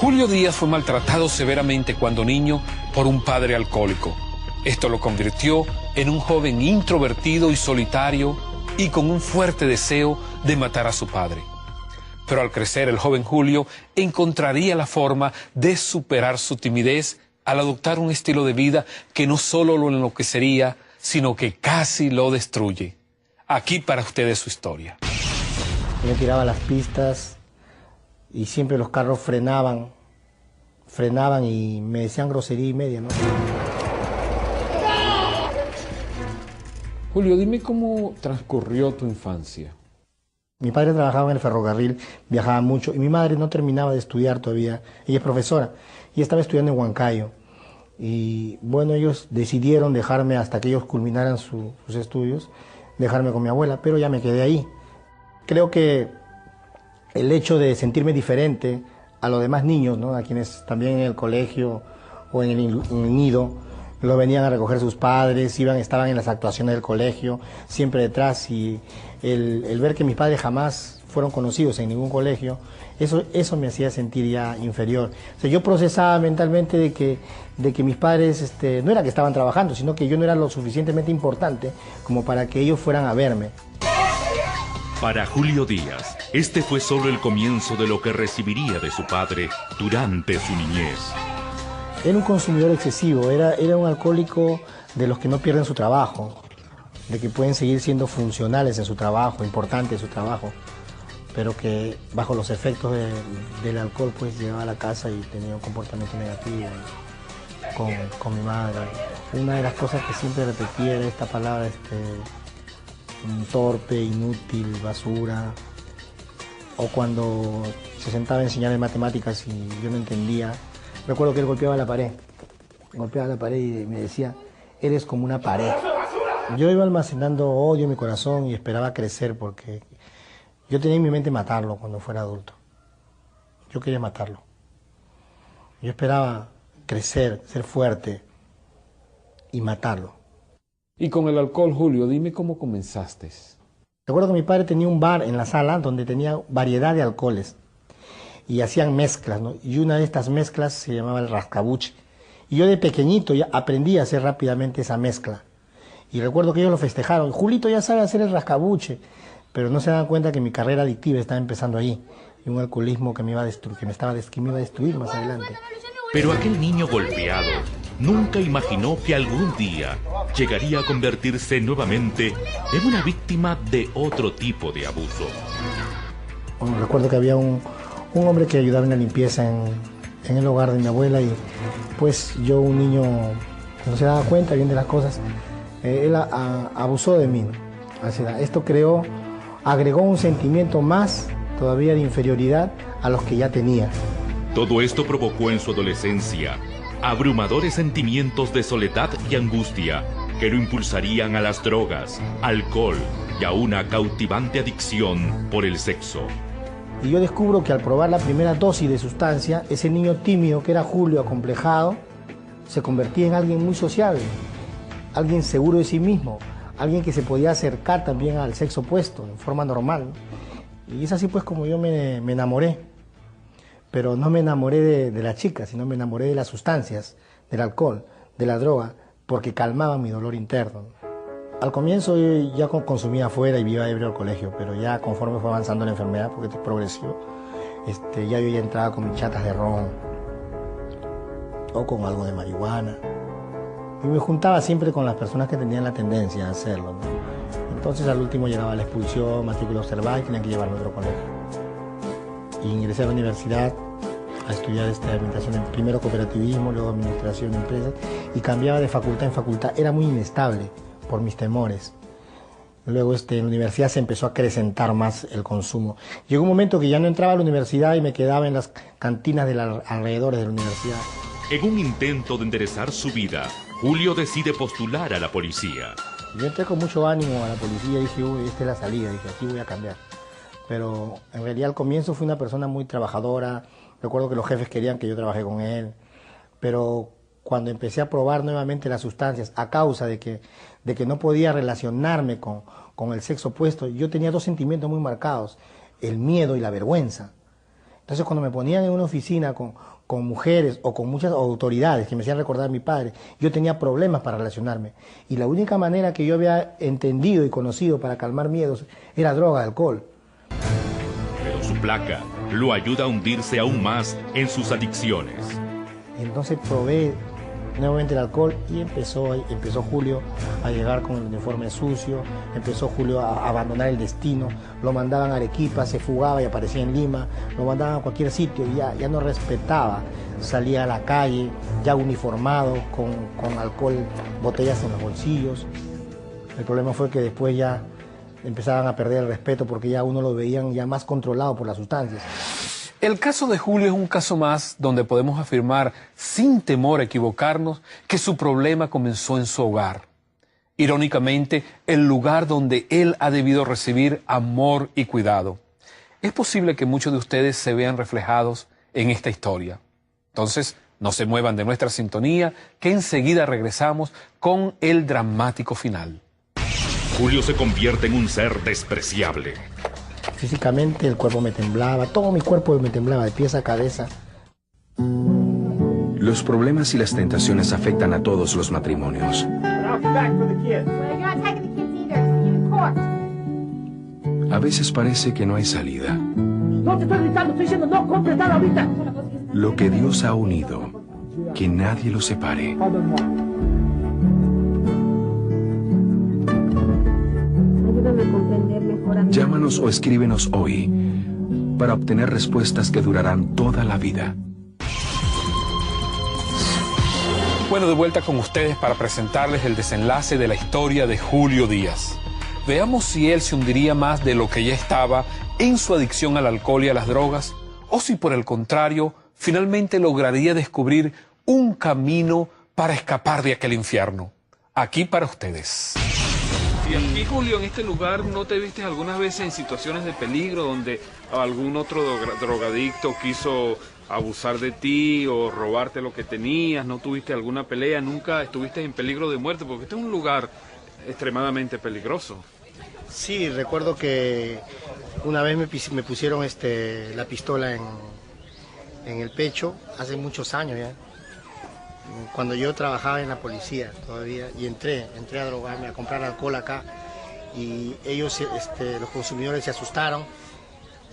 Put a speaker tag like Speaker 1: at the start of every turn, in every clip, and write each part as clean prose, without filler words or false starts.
Speaker 1: Julio Díaz fue maltratado severamente cuando niño por un padre alcohólico. Esto lo convirtió en un joven introvertido y solitario y con un fuerte deseo de matar a su padre. Pero al crecer, el joven Julio encontraría la forma de superar su timidez al adoptar un estilo de vida que no solo lo enloquecería, sino que casi lo destruye. Aquí para ustedes su historia.
Speaker 2: Yo tiraba las pistas y siempre los carros frenaban y me decían grosería y media, ¿no?
Speaker 1: Julio, dime cómo transcurrió tu infancia.
Speaker 2: Mi padre trabajaba en el ferrocarril, viajaba mucho y mi madre no terminaba de estudiar todavía. Ella es profesora y estaba estudiando en Huancayo. Y bueno, ellos decidieron dejarme hasta que ellos culminaran sus estudios, dejarme con mi abuela, pero ya me quedé ahí. Creo que el hecho de sentirme diferente a los demás niños, ¿no?, a quienes también en el colegio o en el nido lo venían a recoger sus padres, estaban en las actuaciones del colegio, siempre detrás, y el ver que mis padres jamás fueron conocidos en ningún colegio, eso me hacía sentir ya inferior. O sea, yo procesaba mentalmente de que mis padres no era que estaban trabajando, sino que yo no era lo suficientemente importante como para que ellos fueran a verme.
Speaker 3: Para Julio Díaz, este fue solo el comienzo de lo que recibiría de su padre durante su niñez.
Speaker 2: Era un consumidor excesivo, era un alcohólico de los que no pierden su trabajo, de que pueden seguir siendo funcionales en su trabajo, importantes en su trabajo, pero que bajo los efectos del alcohol pues llegaba a la casa y tenía un comportamiento negativo con mi madre. Una de las cosas que siempre repetía era esta palabra, torpe, inútil, basura, o cuando se sentaba a enseñar en matemáticas y yo no entendía. Recuerdo que él golpeaba la pared y me decía, eres como una pared. Yo iba almacenando odio en mi corazón y esperaba crecer porque yo tenía en mi mente matarlo cuando fuera adulto. Yo quería matarlo. Yo esperaba crecer, ser fuerte y matarlo.
Speaker 1: Y con el alcohol, Julio, dime cómo comenzaste.
Speaker 2: Recuerdo que mi padre tenía un bar en la sala donde tenía variedad de alcoholes y hacían mezclas, ¿no? Y una de estas mezclas se llamaba el rascabuche. Y yo de pequeñito ya aprendí a hacer rápidamente esa mezcla. Y recuerdo que ellos lo festejaron. Julito ya sabe hacer el rascabuche, pero no se dan cuenta que mi carrera adictiva estaba empezando ahí. Y un alcoholismo que me iba a destruir más adelante.
Speaker 3: Pero aquel niño golpeado nunca imaginó que algún día llegaría a convertirse nuevamente en una víctima de otro tipo de abuso.
Speaker 2: Bueno, recuerdo que había un hombre que ayudaba en la limpieza en el hogar de mi abuela y pues yo, un niño que no se daba cuenta bien de las cosas, él abusó de mí. Esto agregó un sentimiento más todavía de inferioridad a los que ya tenía.
Speaker 3: Todo esto provocó en su adolescencia abrumadores sentimientos de soledad y angustia que lo impulsarían a las drogas, alcohol y a una cautivante adicción por el sexo.
Speaker 2: Y yo descubro que al probar la primera dosis de sustancia, ese niño tímido que era Julio, acomplejado, se convertía en alguien muy sociable, alguien seguro de sí mismo, alguien que se podía acercar también al sexo opuesto en forma normal. Y es así pues como yo me enamoré. Pero no me enamoré de la chica, sino me enamoré de las sustancias, del alcohol, de la droga, porque calmaban mi dolor interno. Al comienzo yo ya consumía afuera y iba ebrio al colegio, pero ya conforme fue avanzando la enfermedad, porque progresó, ya yo ya entraba con mis chatas de ron o con algo de marihuana. Y me juntaba siempre con las personas que tenían la tendencia a hacerlo, ¿no? Entonces al último llegaba la expulsión, matrícula observada y tenían que llevarme a otro colegio. Y ingresé a la universidad a estudiar administración, primero cooperativismo, luego administración de empresas, y cambiaba de facultad en facultad. Era muy inestable por mis temores. Luego en la universidad se empezó a acrecentar más el consumo. Llegó un momento que ya no entraba a la universidad y me quedaba en las cantinas de los alrededores de la universidad.
Speaker 3: En un intento de enderezar su vida, Julio decide postular a la policía.
Speaker 2: Yo entré con mucho ánimo a la policía y dije, uy, esta es la salida, dije, aquí voy a cambiar. Pero en realidad al comienzo fui una persona muy trabajadora. Recuerdo que los jefes querían que yo trabajé con él, pero cuando empecé a probar nuevamente las sustancias a causa de que no podía relacionarme con el sexo opuesto, yo tenía dos sentimientos muy marcados, el miedo y la vergüenza. Entonces cuando me ponían en una oficina con mujeres o con muchas autoridades que me hacían recordar a mi padre, yo tenía problemas para relacionarme. Y la única manera que yo había entendido y conocido para calmar miedos era droga, alcohol.
Speaker 3: Pero su placa lo ayuda a hundirse aún más en sus adicciones.
Speaker 2: Entonces probé nuevamente el alcohol y empezó Julio a llegar con el uniforme sucio, empezó Julio a abandonar el destino, lo mandaban a Arequipa, se fugaba y aparecía en Lima, lo mandaban a cualquier sitio y ya no respetaba, salía a la calle ya uniformado, con alcohol, botellas en los bolsillos. El problema fue que después ya empezaban a perder el respeto porque ya uno lo veían ya más controlado por las sustancias.
Speaker 1: El caso de Julio es un caso más donde podemos afirmar, sin temor a equivocarnos, que su problema comenzó en su hogar. Irónicamente, el lugar donde él ha debido recibir amor y cuidado. Es posible que muchos de ustedes se vean reflejados en esta historia. Entonces, no se muevan de nuestra sintonía, que enseguida regresamos con el dramático final.
Speaker 3: Julio se convierte en un ser despreciable.
Speaker 2: Físicamente el cuerpo me temblaba, todo mi cuerpo me temblaba, de pies a cabeza.
Speaker 4: Los problemas y las tentaciones afectan a todos los matrimonios. A veces parece que no hay salida.
Speaker 5: No te estoy gritando, estoy diciendo no compres nada ahorita.
Speaker 4: Lo que Dios ha unido, que nadie lo separe.
Speaker 6: Ayúdame a comprender mejor a mí.
Speaker 4: Llámanos o escríbenos hoy para obtener respuestas que durarán toda la vida.
Speaker 1: Bueno, de vuelta con ustedes para presentarles el desenlace de la historia de Julio Díaz. Veamos si él se hundiría más de lo que ya estaba en su adicción al alcohol y a las drogas, o si por el contrario, finalmente lograría descubrir un camino para escapar de aquel infierno. Aquí para ustedes.
Speaker 7: Y aquí, Julio, en este lugar, ¿no te viste algunas veces en situaciones de peligro donde algún otro drogadicto quiso abusar de ti o robarte lo que tenías? ¿No tuviste alguna pelea? ¿Nunca estuviste en peligro de muerte? Porque este es un lugar extremadamente peligroso.
Speaker 2: Sí, recuerdo que una vez me pusieron la pistola en el pecho, hace muchos años ya, cuando yo trabajaba en la policía todavía, y entré a drogarme, a comprar alcohol acá, y ellos, los consumidores se asustaron,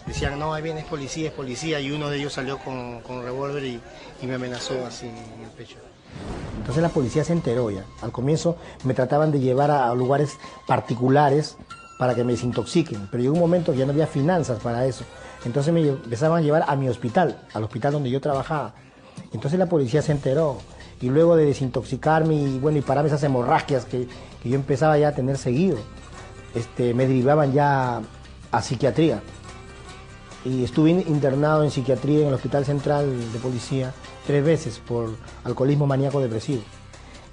Speaker 2: decían, no, ahí viene, es policía, y uno de ellos salió con un revólver y me amenazó así en el pecho. Entonces la policía se enteró ya. Al comienzo me trataban de llevar a lugares particulares para que me desintoxiquen, pero llegó un momento que ya no había finanzas para eso. Entonces me empezaban a llevar a mi hospital, al hospital donde yo trabajaba. Entonces la policía se enteró, y luego de desintoxicarme y pararme esas hemorragias que yo empezaba ya a tener seguido, me derivaban ya a psiquiatría. Y estuve internado en psiquiatría en el Hospital Central de Policía 3 veces por alcoholismo maníaco depresivo.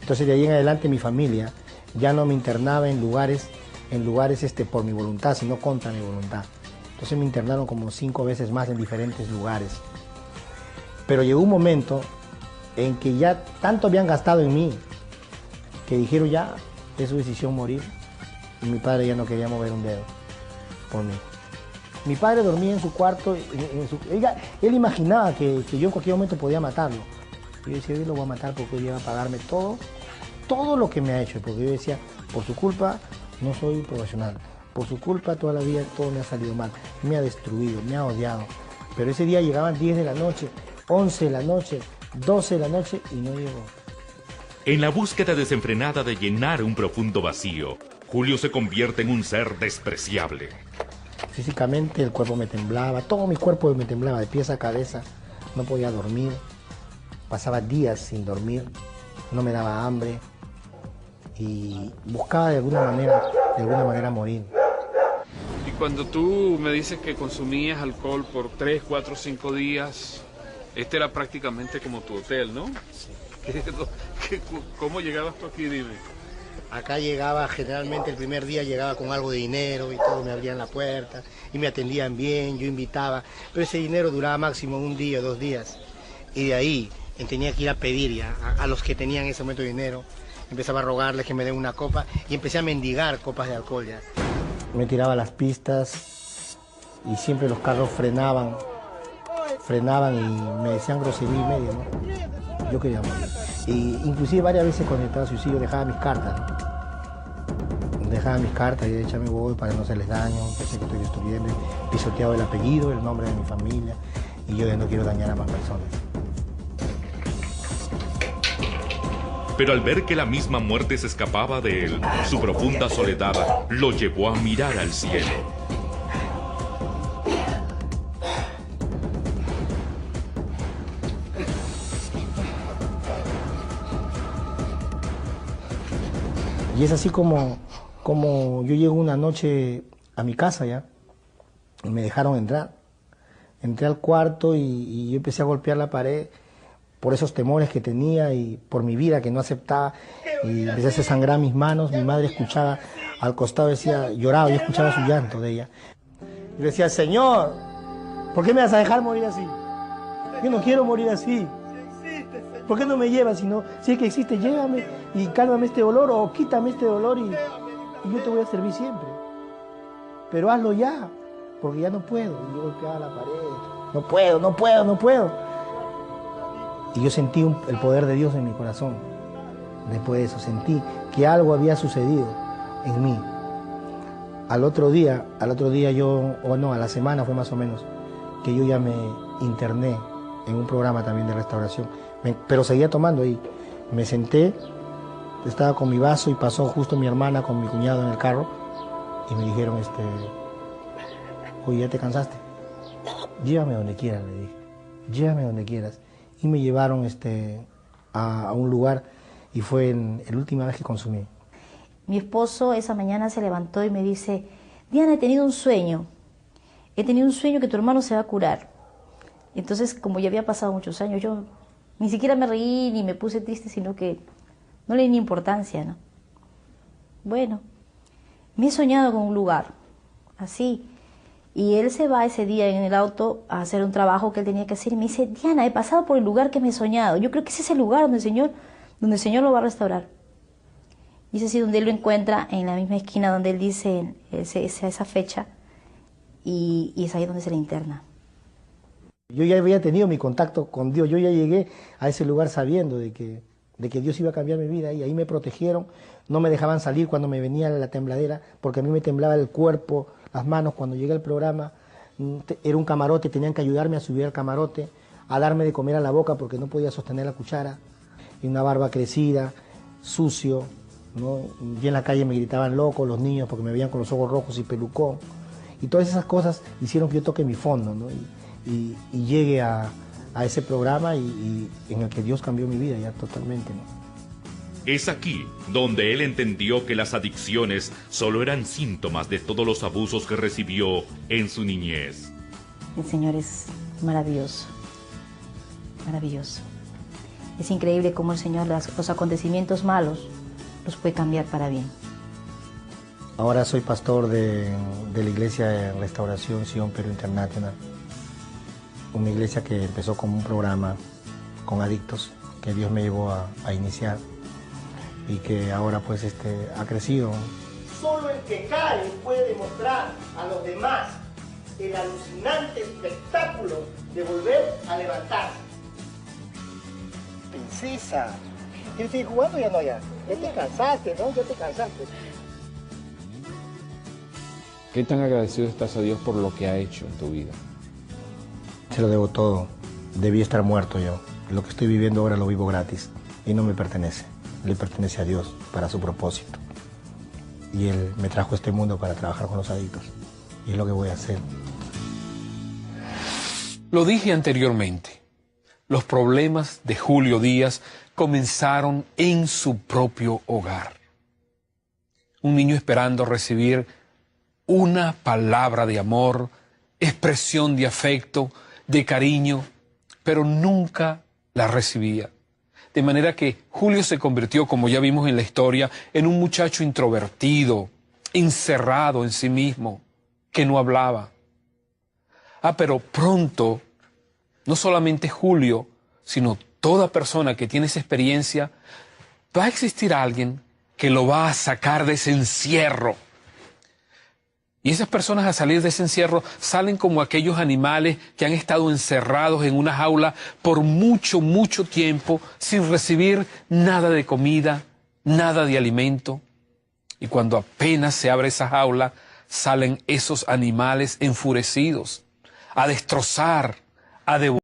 Speaker 2: Entonces de ahí en adelante mi familia ya no me internaba en lugares por mi voluntad, sino contra mi voluntad. Entonces me internaron como 5 veces más en diferentes lugares. Pero llegó un momento en que ya tanto habían gastado en mí que dijeron ya, es su decisión morir. Y mi padre ya no quería mover un dedo por mí. Mi padre dormía en su cuarto, él imaginaba que yo en cualquier momento podía matarlo. Y yo decía, yo lo voy a matar porque él iba a pagarme todo lo que me ha hecho. Porque yo decía, por su culpa no soy profesional. Por su culpa toda la vida todo me ha salido mal. Me ha destruido, me ha odiado. Pero ese día llegaban 10 de la noche, 11 de la noche, 12 de la noche y no llegó.
Speaker 3: En la búsqueda desenfrenada de llenar un profundo vacío, Julio se convierte en un ser despreciable.
Speaker 2: Físicamente el cuerpo me temblaba, todo mi cuerpo me temblaba, de pies a cabeza. No podía dormir, pasaba días sin dormir, no me daba hambre y buscaba de alguna manera morir.
Speaker 7: Y cuando tú me dices que consumías alcohol por 3, 4, 5 días, este era prácticamente como tu hotel, ¿no? Sí. ¿Cómo llegabas tú aquí, dime?
Speaker 2: Acá llegaba, generalmente el primer día llegaba con algo de dinero y todo, me abrían la puerta y me atendían bien, yo invitaba, pero ese dinero duraba máximo 1 día o 2 días. Y de ahí tenía que ir a pedir ya a los que tenían en ese momento dinero, empezaba a rogarles que me den una copa y empecé a mendigar copas de alcohol ya. Me tiraba a las pistas y siempre los carros frenaban frenaban y me decían grosería y media, ¿no? Yo quería morir. Y inclusive varias veces cuando estaba suicidio dejaba mis cartas, ¿no? Dejaba mis cartas y de hecho me voy para no hacerles daño, pensé que estoy destruyendo, pisoteado el apellido, el nombre de mi familia, y yo ya no quiero dañar a más personas.
Speaker 3: Pero al ver que la misma muerte se escapaba de él, su profunda soledad lo llevó a mirar al cielo.
Speaker 2: Y es así como yo llego una noche a mi casa ya, y me dejaron entrar. Entré al cuarto y yo empecé a golpear la pared por esos temores que tenía y por mi vida que no aceptaba. Y empecé a hacer sangrar mis manos. Mi madre escuchaba al costado, decía, lloraba, yo escuchaba su llanto de ella. Yo decía, Señor, ¿por qué me vas a dejar morir así? Yo no quiero morir así. ¿Por qué no me llevas? Si es que existe, llévame y cálmame este dolor o quítame este dolor y yo te voy a servir siempre. Pero hazlo ya, porque ya no puedo. Y yo golpeaba la pared. No puedo. Y yo sentí el poder de Dios en mi corazón. Después de eso, sentí que algo había sucedido en mí. Al otro día a la semana fue más o menos, que yo ya me interné en un programa también de restauración. Pero seguía tomando ahí. Me senté, estaba con mi vaso y pasó justo mi hermana con mi cuñado en el carro y me dijeron, oye, ¿ya te cansaste? Llévame donde quieras, le dije. Llévame donde quieras. Y me llevaron a un lugar y fue la última vez que consumí.
Speaker 8: Mi esposo esa mañana se levantó y me dice, Diana, he tenido un sueño. He tenido un sueño que tu hermano se va a curar. Entonces, como ya había pasado muchos años, yo ni siquiera me reí ni me puse triste, sino que no le di ni importancia, ¿no? Bueno, me he soñado con un lugar, así. Y él se va ese día en el auto a hacer un trabajo que él tenía que hacer y me dice, Diana, he pasado por el lugar que me he soñado. Yo creo que ese es el lugar donde el Señor lo va a restaurar. Y es así donde él lo encuentra, en la misma esquina donde él dice esa fecha, y es ahí donde se le interna.
Speaker 2: Yo ya había tenido mi contacto con Dios, yo ya llegué a ese lugar sabiendo de que Dios iba a cambiar mi vida y ahí me protegieron, no me dejaban salir cuando me venía la tembladera, porque a mí me temblaba el cuerpo, las manos cuando llegué al programa. Era un camarote, tenían que ayudarme a subir al camarote, a darme de comer a la boca porque no podía sostener la cuchara, y una barba crecida, sucio, ¿no? Y en la calle me gritaban loco los niños porque me veían con los ojos rojos y pelucón, y todas esas cosas hicieron que yo toque mi fondo, ¿no? Y llegue a ese programa y en el que Dios cambió mi vida ya totalmente, ¿no?
Speaker 3: Es aquí donde él entendió que las adicciones solo eran síntomas de todos los abusos que recibió en su niñez.
Speaker 8: El Señor es maravilloso, maravilloso. Es increíble cómo el Señor los acontecimientos malos los puede cambiar para bien.
Speaker 2: Ahora soy pastor de la iglesia de Restauración Sion Perú International. Una iglesia que empezó como un programa con adictos que Dios me llevó a iniciar y que ahora pues ha crecido.
Speaker 9: Solo el que cae puede demostrar a los demás el alucinante espectáculo de volver a levantarse.
Speaker 2: Princesa, ¿quieres seguir jugando ya no ya? Ya te cansaste, ¿no? Ya te cansaste.
Speaker 1: ¿Qué tan agradecido estás a Dios por lo que ha hecho en tu vida?
Speaker 2: Se lo debo todo. Debí estar muerto yo. Lo que estoy viviendo ahora lo vivo gratis y no me pertenece. Le pertenece a Dios para su propósito. Y Él me trajo a este mundo para trabajar con los adictos. Y es lo que voy a hacer.
Speaker 1: Lo dije anteriormente. Los problemas de Julio Díaz comenzaron en su propio hogar. Un niño esperando recibir una palabra de amor, expresión de afecto, de cariño, pero nunca la recibía. De manera que Julio se convirtió, como ya vimos en la historia, en un muchacho introvertido, encerrado en sí mismo, que no hablaba. Pero pronto, no solamente Julio, sino toda persona que tiene esa experiencia, va a existir alguien que lo va a sacar de ese encierro. Y esas personas, al salir de ese encierro, salen como aquellos animales que han estado encerrados en una jaula por mucho, mucho tiempo sin recibir nada de comida, nada de alimento. Y cuando apenas se abre esa jaula, salen esos animales enfurecidos a destrozar, a devorar.